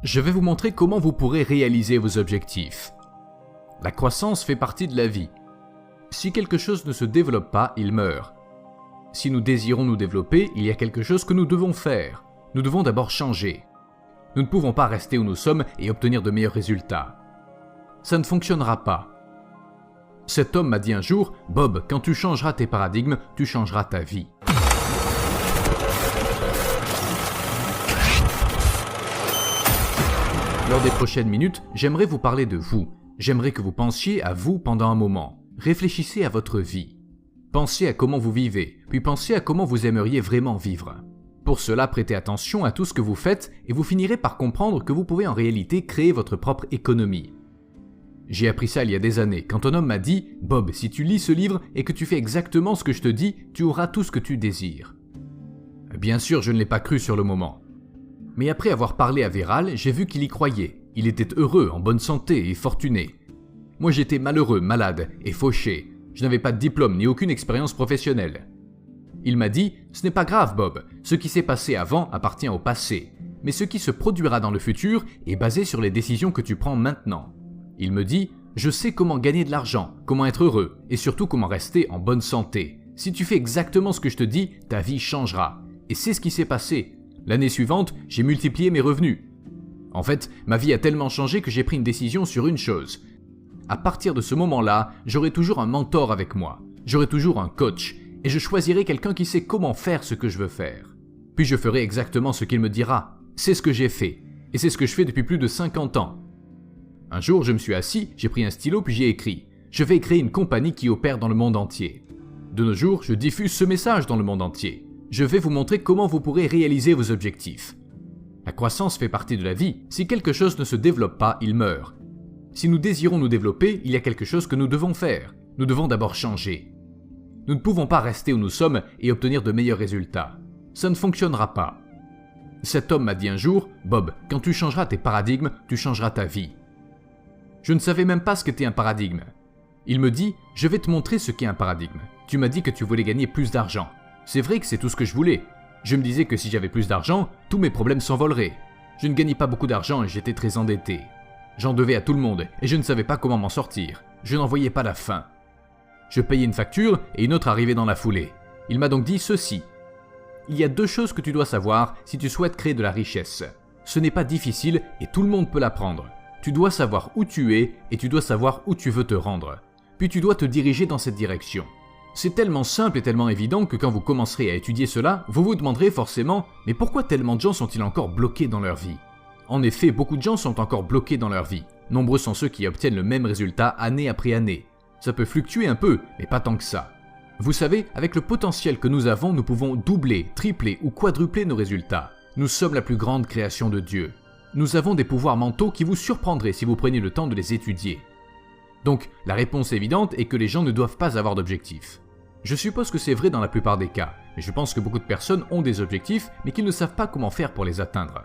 Je vais vous montrer comment vous pourrez réaliser vos objectifs. La croissance fait partie de la vie. Si quelque chose ne se développe pas, il meurt. Si nous désirons nous développer, il y a quelque chose que nous devons faire. Nous devons d'abord changer. Nous ne pouvons pas rester où nous sommes et obtenir de meilleurs résultats. Ça ne fonctionnera pas. Cet homme m'a dit un jour, « Bob, quand tu changeras tes paradigmes, tu changeras ta vie. » Lors des prochaines minutes, j'aimerais vous parler de vous. J'aimerais que vous pensiez à vous pendant un moment. Réfléchissez à votre vie. Pensez à comment vous vivez, puis pensez à comment vous aimeriez vraiment vivre. Pour cela, prêtez attention à tout ce que vous faites et vous finirez par comprendre que vous pouvez en réalité créer votre propre économie. J'ai appris ça il y a des années, quand un homme m'a dit « Bob, si tu lis ce livre et que tu fais exactement ce que je te dis, tu auras tout ce que tu désires. » Bien sûr, je ne l'ai pas cru sur le moment. Mais après avoir parlé à Véral, j'ai vu qu'il y croyait. Il était heureux, en bonne santé et fortuné. Moi j'étais malheureux, malade et fauché. Je n'avais pas de diplôme ni aucune expérience professionnelle. Il m'a dit « Ce n'est pas grave Bob, ce qui s'est passé avant appartient au passé. Mais ce qui se produira dans le futur est basé sur les décisions que tu prends maintenant. » Il me dit « Je sais comment gagner de l'argent, comment être heureux et surtout comment rester en bonne santé. Si tu fais exactement ce que je te dis, ta vie changera. » Et c'est ce qui s'est passé. L'année suivante, j'ai multiplié mes revenus. En fait, ma vie a tellement changé que j'ai pris une décision sur une chose. À partir de ce moment-là, j'aurai toujours un mentor avec moi. J'aurai toujours un coach. Et je choisirai quelqu'un qui sait comment faire ce que je veux faire. Puis je ferai exactement ce qu'il me dira. C'est ce que j'ai fait. Et c'est ce que je fais depuis plus de 50 ans. Un jour, je me suis assis, j'ai pris un stylo puis j'ai écrit « Je vais créer une compagnie qui opère dans le monde entier. » De nos jours, je diffuse ce message dans le monde entier. Je vais vous montrer comment vous pourrez réaliser vos objectifs. La croissance fait partie de la vie. Si quelque chose ne se développe pas, il meurt. Si nous désirons nous développer, il y a quelque chose que nous devons faire. Nous devons d'abord changer. Nous ne pouvons pas rester où nous sommes et obtenir de meilleurs résultats. Ça ne fonctionnera pas. Cet homme m'a dit un jour, « Bob, quand tu changeras tes paradigmes, tu changeras ta vie. » Je ne savais même pas ce qu'était un paradigme. Il me dit, « Je vais te montrer ce qu'est un paradigme. Tu m'as dit que tu voulais gagner plus d'argent. » C'est vrai que c'est tout ce que je voulais. Je me disais que si j'avais plus d'argent, tous mes problèmes s'envoleraient. Je ne gagnais pas beaucoup d'argent et j'étais très endetté. J'en devais à tout le monde et je ne savais pas comment m'en sortir. Je n'en voyais pas la fin. Je payais une facture et une autre arrivait dans la foulée. Il m'a donc dit ceci. Il y a 2 choses que tu dois savoir si tu souhaites créer de la richesse. Ce n'est pas difficile et tout le monde peut l'apprendre. Tu dois savoir où tu es et tu dois savoir où tu veux te rendre. Puis tu dois te diriger dans cette direction. C'est tellement simple et tellement évident que quand vous commencerez à étudier cela, vous vous demanderez forcément « Mais pourquoi tellement de gens sont-ils encore bloqués dans leur vie ?» En effet, beaucoup de gens sont encore bloqués dans leur vie. Nombreux sont ceux qui obtiennent le même résultat année après année. Ça peut fluctuer un peu, mais pas tant que ça. Vous savez, avec le potentiel que nous avons, nous pouvons doubler, tripler ou quadrupler nos résultats. Nous sommes la plus grande création de Dieu. Nous avons des pouvoirs mentaux qui vous surprendraient si vous preniez le temps de les étudier. Donc, la réponse évidente est que les gens ne doivent pas avoir d'objectifs. Je suppose que c'est vrai dans la plupart des cas, mais je pense que beaucoup de personnes ont des objectifs, mais qu'ils ne savent pas comment faire pour les atteindre.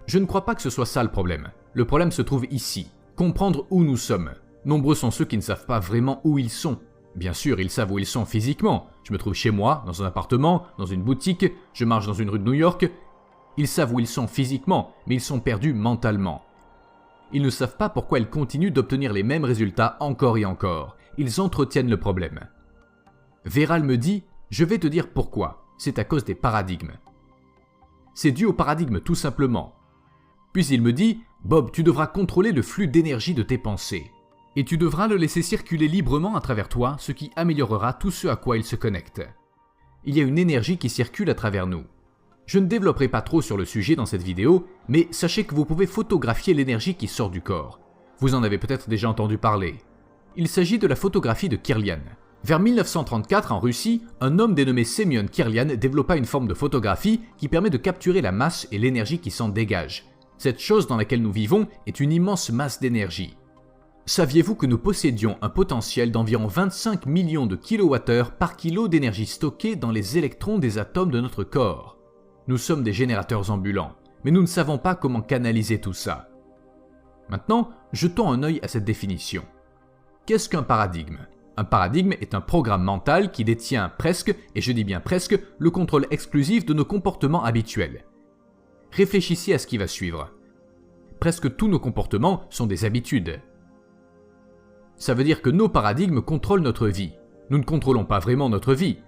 Je ne crois pas que ce soit ça le problème. Le problème se trouve ici, comprendre où nous sommes. Nombreux sont ceux qui ne savent pas vraiment où ils sont. Bien sûr, ils savent où ils sont physiquement. Je me trouve chez moi, dans un appartement, dans une boutique, je marche dans une rue de New York. Ils savent où ils sont physiquement, mais ils sont perdus mentalement. Ils ne savent pas pourquoi ils continuent d'obtenir les mêmes résultats encore et encore. Ils entretiennent le problème. Véral me dit « Je vais te dire pourquoi. C'est à cause des paradigmes. » C'est dû au paradigme tout simplement. Puis il me dit « Bob, tu devras contrôler le flux d'énergie de tes pensées. Et tu devras le laisser circuler librement à travers toi, ce qui améliorera tout ce à quoi il se connecte. Il y a une énergie qui circule à travers nous. Je ne développerai pas trop sur le sujet dans cette vidéo, mais sachez que vous pouvez photographier l'énergie qui sort du corps. Vous en avez peut-être déjà entendu parler. Il s'agit de la photographie de Kirlian. Vers 1934, en Russie, un homme dénommé Semyon Kirlian développa une forme de photographie qui permet de capturer la masse et l'énergie qui s'en dégage. Cette chose dans laquelle nous vivons est une immense masse d'énergie. Saviez-vous que nous possédions un potentiel d'environ 25 millions de kWh par kilo d'énergie stockée dans les électrons des atomes de notre corps? Nous sommes des générateurs ambulants, mais nous ne savons pas comment canaliser tout ça. Maintenant, jetons un œil à cette définition. Qu'est-ce qu'un paradigme ? Un paradigme est un programme mental qui détient presque, et je dis bien presque, le contrôle exclusif de nos comportements habituels. Réfléchissez à ce qui va suivre. Presque tous nos comportements sont des habitudes. Ça veut dire que nos paradigmes contrôlent notre vie. Nous ne contrôlons pas vraiment notre vie.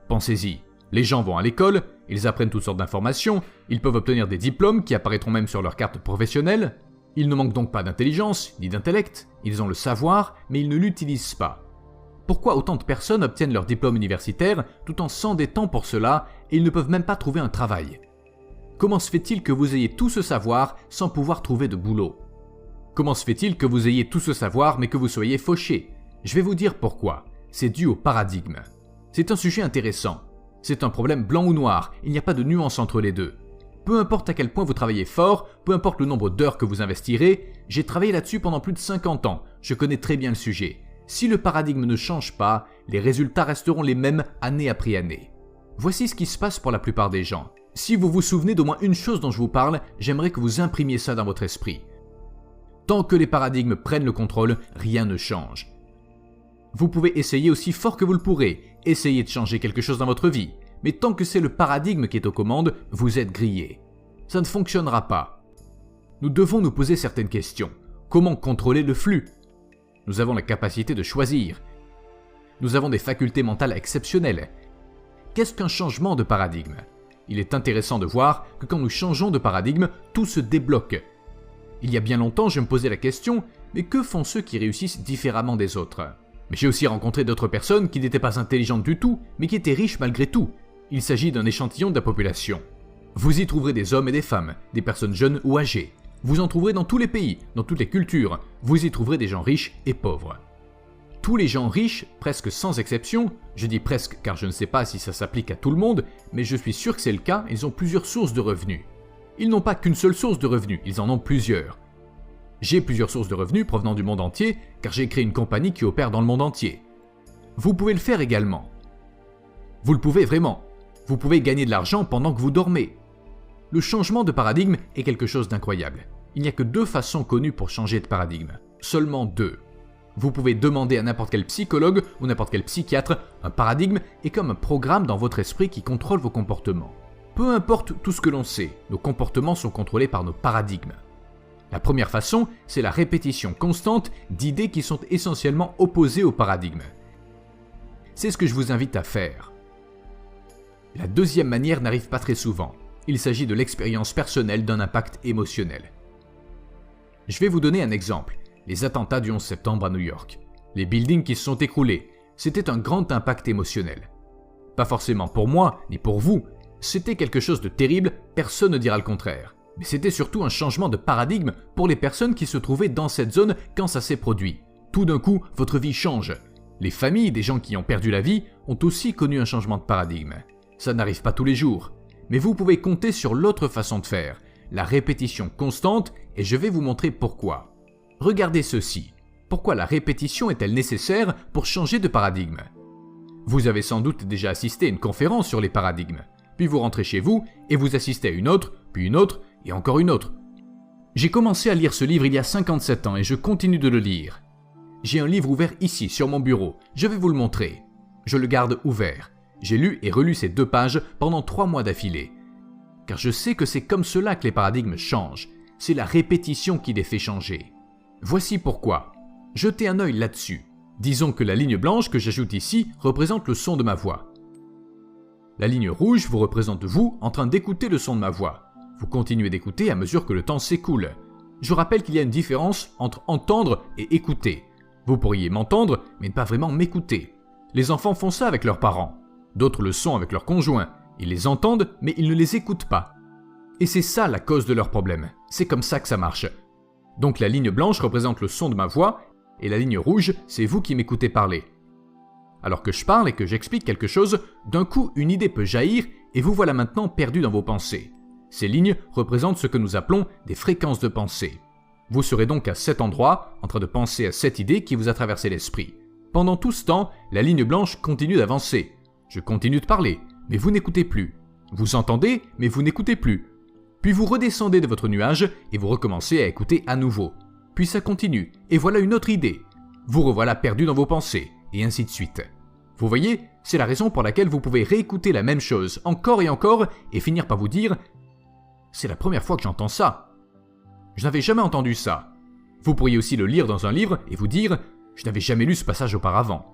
Pensez-y, les gens vont à l'école, ils apprennent toutes sortes d'informations, ils peuvent obtenir des diplômes qui apparaîtront même sur leur carte professionnelle. Ils ne manquent donc pas d'intelligence, ni d'intellect, ils ont le savoir, mais ils ne l'utilisent pas. Pourquoi autant de personnes obtiennent leur diplôme universitaire tout en s'endettant pour cela et ils ne peuvent même pas trouver un travail? Comment se fait-il que vous ayez tout ce savoir sans pouvoir trouver de boulot? Comment se fait-il que vous ayez tout ce savoir mais que vous soyez fauché? Je vais vous dire pourquoi. C'est dû au paradigme. C'est un sujet intéressant. C'est un problème blanc ou noir, il n'y a pas de nuance entre les deux. Peu importe à quel point vous travaillez fort, peu importe le nombre d'heures que vous investirez, j'ai travaillé là-dessus pendant plus de 50 ans, je connais très bien le sujet. Si le paradigme ne change pas, les résultats resteront les mêmes année après année. Voici ce qui se passe pour la plupart des gens. Si vous vous souvenez d'au moins une chose dont je vous parle, j'aimerais que vous imprimiez ça dans votre esprit. Tant que les paradigmes prennent le contrôle, rien ne change. Vous pouvez essayer aussi fort que vous le pourrez, essayer de changer quelque chose dans votre vie, mais tant que c'est le paradigme qui est aux commandes, vous êtes grillé. Ça ne fonctionnera pas. Nous devons nous poser certaines questions. Comment contrôler le flux? Nous avons la capacité de choisir. Nous avons des facultés mentales exceptionnelles. Qu'est-ce qu'un changement de paradigme? Il est intéressant de voir que quand nous changeons de paradigme, tout se débloque. Il y a bien longtemps, je me posais la question, mais que font ceux qui réussissent différemment des autres? Mais j'ai aussi rencontré d'autres personnes qui n'étaient pas intelligentes du tout, mais qui étaient riches malgré tout. Il s'agit d'un échantillon de la population. Vous y trouverez des hommes et des femmes, des personnes jeunes ou âgées. Vous en trouverez dans tous les pays, dans toutes les cultures. Vous y trouverez des gens riches et pauvres. Tous les gens riches, presque sans exception, je dis presque car je ne sais pas si ça s'applique à tout le monde, mais je suis sûr que c'est le cas, ils ont plusieurs sources de revenus. Ils n'ont pas qu'une seule source de revenus, ils en ont plusieurs. J'ai plusieurs sources de revenus provenant du monde entier, car j'ai créé une compagnie qui opère dans le monde entier. Vous pouvez le faire également. Vous le pouvez vraiment. Vous pouvez gagner de l'argent pendant que vous dormez. Le changement de paradigme est quelque chose d'incroyable. Il n'y a que deux façons connues pour changer de paradigme. Seulement deux. Vous pouvez demander à n'importe quel psychologue ou n'importe quel psychiatre, un paradigme est comme un programme dans votre esprit qui contrôle vos comportements. Peu importe tout ce que l'on sait, nos comportements sont contrôlés par nos paradigmes. La première façon, c'est la répétition constante d'idées qui sont essentiellement opposées au paradigme. C'est ce que je vous invite à faire. La deuxième manière n'arrive pas très souvent. Il s'agit de l'expérience personnelle d'un impact émotionnel. Je vais vous donner un exemple. Les attentats du 11 septembre à New York. Les buildings qui se sont écroulés. C'était un grand impact émotionnel. Pas forcément pour moi, ni pour vous. C'était quelque chose de terrible, personne ne dira le contraire. Mais c'était surtout un changement de paradigme pour les personnes qui se trouvaient dans cette zone quand ça s'est produit. Tout d'un coup, votre vie change. Les familles des gens qui ont perdu la vie ont aussi connu un changement de paradigme. Ça n'arrive pas tous les jours. Mais vous pouvez compter sur l'autre façon de faire, la répétition constante, et je vais vous montrer pourquoi. Regardez ceci. Pourquoi la répétition est-elle nécessaire pour changer de paradigme? Vous avez sans doute déjà assisté à une conférence sur les paradigmes. Puis vous rentrez chez vous et vous assistez à une autre, puis une autre et encore une autre. J'ai commencé à lire ce livre il y a 57 ans et je continue de le lire. J'ai un livre ouvert ici sur mon bureau, je vais vous le montrer. Je le garde ouvert. J'ai lu et relu ces 2 pages pendant 3 mois d'affilée. Car je sais que c'est comme cela que les paradigmes changent. C'est la répétition qui les fait changer. Voici pourquoi. Jetez un œil là-dessus. Disons que la ligne blanche que j'ajoute ici représente le son de ma voix. La ligne rouge vous représente vous en train d'écouter le son de ma voix. Vous continuez d'écouter à mesure que le temps s'écoule. Je rappelle qu'il y a une différence entre entendre et écouter. Vous pourriez m'entendre, mais ne pas vraiment m'écouter. Les enfants font ça avec leurs parents. D'autres le sont avec leurs conjoints. Ils les entendent, mais ils ne les écoutent pas. Et c'est ça la cause de leur problème. C'est comme ça que ça marche. Donc la ligne blanche représente le son de ma voix, et la ligne rouge, c'est vous qui m'écoutez parler. Alors que je parle et que j'explique quelque chose, d'un coup une idée peut jaillir et vous voilà maintenant perdu dans vos pensées. Ces lignes représentent ce que nous appelons des fréquences de pensée. Vous serez donc à cet endroit, en train de penser à cette idée qui vous a traversé l'esprit. Pendant tout ce temps, la ligne blanche continue d'avancer. Je continue de parler, mais vous n'écoutez plus. Vous entendez, mais vous n'écoutez plus. Puis vous redescendez de votre nuage et vous recommencez à écouter à nouveau. Puis ça continue, et voilà une autre idée. Vous revoilà perdu dans vos pensées, et ainsi de suite. Vous voyez, c'est la raison pour laquelle vous pouvez réécouter la même chose encore et encore et finir par vous dire « C'est la première fois que j'entends ça ». Je n'avais jamais entendu ça. Vous pourriez aussi le lire dans un livre et vous dire « Je n'avais jamais lu ce passage auparavant ».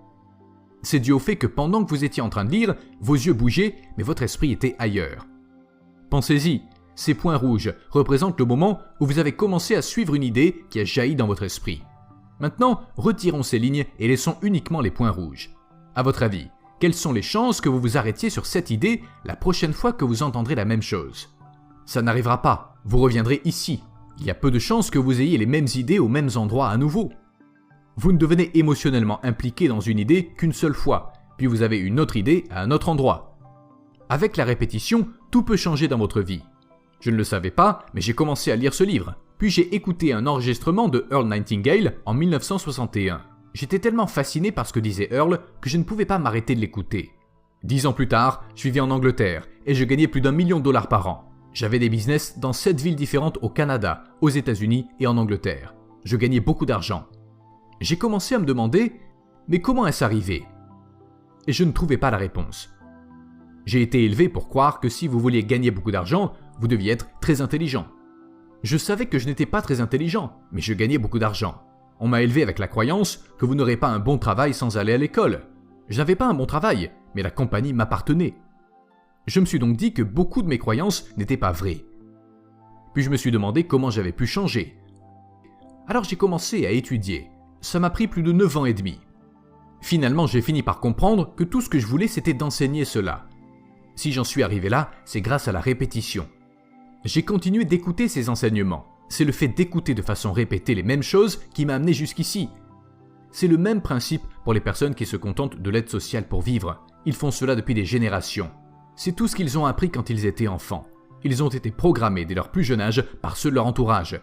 C'est dû au fait que pendant que vous étiez en train de lire, vos yeux bougeaient, mais votre esprit était ailleurs. Pensez-y, ces points rouges représentent le moment où vous avez commencé à suivre une idée qui a jailli dans votre esprit. Maintenant, retirons ces lignes et laissons uniquement les points rouges. À votre avis, quelles sont les chances que vous vous arrêtiez sur cette idée la prochaine fois que vous entendrez la même chose? Ça n'arrivera pas, vous reviendrez ici. Il y a peu de chances que vous ayez les mêmes idées aux mêmes endroits à nouveau. Vous ne devenez émotionnellement impliqué dans une idée qu'une seule fois, puis vous avez une autre idée à un autre endroit. Avec la répétition, tout peut changer dans votre vie. Je ne le savais pas, mais j'ai commencé à lire ce livre. Puis j'ai écouté un enregistrement de Earl Nightingale en 1961. J'étais tellement fasciné par ce que disait Earl que je ne pouvais pas m'arrêter de l'écouter. 10 ans plus tard, je vivais en Angleterre et je gagnais plus d'1 million de dollars par an. J'avais des business dans 7 villes différentes au Canada, aux États-Unis et en Angleterre. Je gagnais beaucoup d'argent. J'ai commencé à me demander « Mais comment est-ce arrivé ?» Et je ne trouvais pas la réponse. J'ai été élevé pour croire que si vous vouliez gagner beaucoup d'argent, vous deviez être très intelligent. Je savais que je n'étais pas très intelligent, mais je gagnais beaucoup d'argent. On m'a élevé avec la croyance que vous n'aurez pas un bon travail sans aller à l'école. Je n'avais pas un bon travail, mais la compagnie m'appartenait. Je me suis donc dit que beaucoup de mes croyances n'étaient pas vraies. Puis je me suis demandé comment j'avais pu changer. Alors j'ai commencé à étudier. Ça m'a pris plus de 9 ans et demi. Finalement, j'ai fini par comprendre que tout ce que je voulais, c'était d'enseigner cela. Si j'en suis arrivé là, c'est grâce à la répétition. J'ai continué d'écouter ces enseignements. C'est le fait d'écouter de façon répétée les mêmes choses qui m'a amené jusqu'ici. C'est le même principe pour les personnes qui se contentent de l'aide sociale pour vivre. Ils font cela depuis des générations. C'est tout ce qu'ils ont appris quand ils étaient enfants. Ils ont été programmés dès leur plus jeune âge par ceux de leur entourage.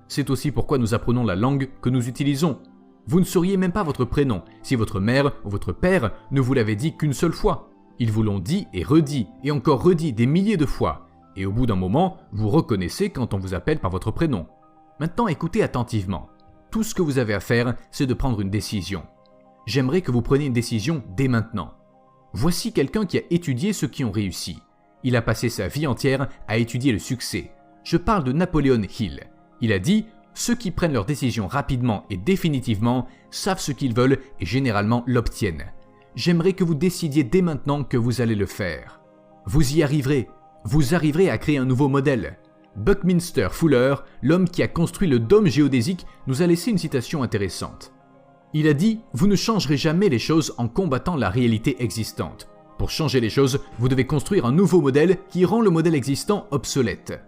C'est aussi pourquoi nous apprenons la langue que nous utilisons. Vous ne sauriez même pas votre prénom si votre mère ou votre père ne vous l'avait dit qu'une seule fois. Ils vous l'ont dit et encore redit des milliers de fois. Et au bout d'un moment, vous reconnaissez quand on vous appelle par votre prénom. Maintenant, écoutez attentivement. Tout ce que vous avez à faire, c'est de prendre une décision. J'aimerais que vous preniez une décision dès maintenant. Voici quelqu'un qui a étudié ceux qui ont réussi. Il a passé sa vie entière à étudier le succès. Je parle de Napoleon Hill. Il a dit « Ceux qui prennent leurs décisions rapidement et définitivement savent ce qu'ils veulent et généralement l'obtiennent. J'aimerais que vous décidiez dès maintenant que vous allez le faire. Vous y arriverez. Vous arriverez à créer un nouveau modèle. » Buckminster Fuller, l'homme qui a construit le dôme géodésique, nous a laissé une citation intéressante. Il a dit « Vous ne changerez jamais les choses en combattant la réalité existante. Pour changer les choses, vous devez construire un nouveau modèle qui rend le modèle existant obsolète. »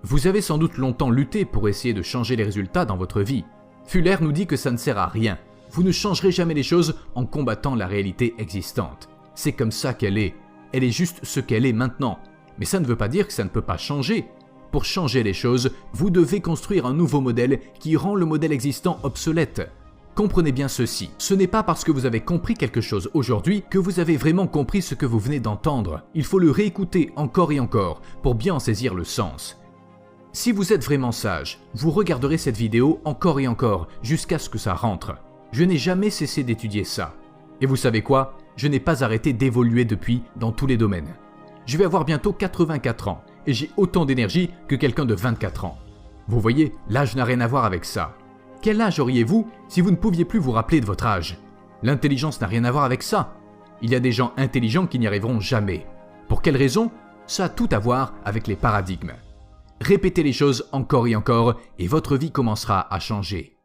Vous avez sans doute longtemps lutté pour essayer de changer les résultats dans votre vie. Fuller nous dit que ça ne sert à rien. Vous ne changerez jamais les choses en combattant la réalité existante. C'est comme ça qu'elle est. Elle est juste ce qu'elle est maintenant. Mais ça ne veut pas dire que ça ne peut pas changer. Pour changer les choses, vous devez construire un nouveau modèle qui rend le modèle existant obsolète. Comprenez bien ceci, ce n'est pas parce que vous avez compris quelque chose aujourd'hui que vous avez vraiment compris ce que vous venez d'entendre. Il faut le réécouter encore et encore pour bien en saisir le sens. Si vous êtes vraiment sage, vous regarderez cette vidéo encore et encore jusqu'à ce que ça rentre. Je n'ai jamais cessé d'étudier ça. Et vous savez quoi? Je n'ai pas arrêté d'évoluer depuis dans tous les domaines. Je vais avoir bientôt 84 ans et j'ai autant d'énergie que quelqu'un de 24 ans. Vous voyez, l'âge n'a rien à voir avec ça. Quel âge auriez-vous si vous ne pouviez plus vous rappeler de votre âge? L'intelligence n'a rien à voir avec ça. Il y a des gens intelligents qui n'y arriveront jamais. Pour quelle raison? Ça a tout à voir avec les paradigmes. Répétez les choses encore et encore et votre vie commencera à changer.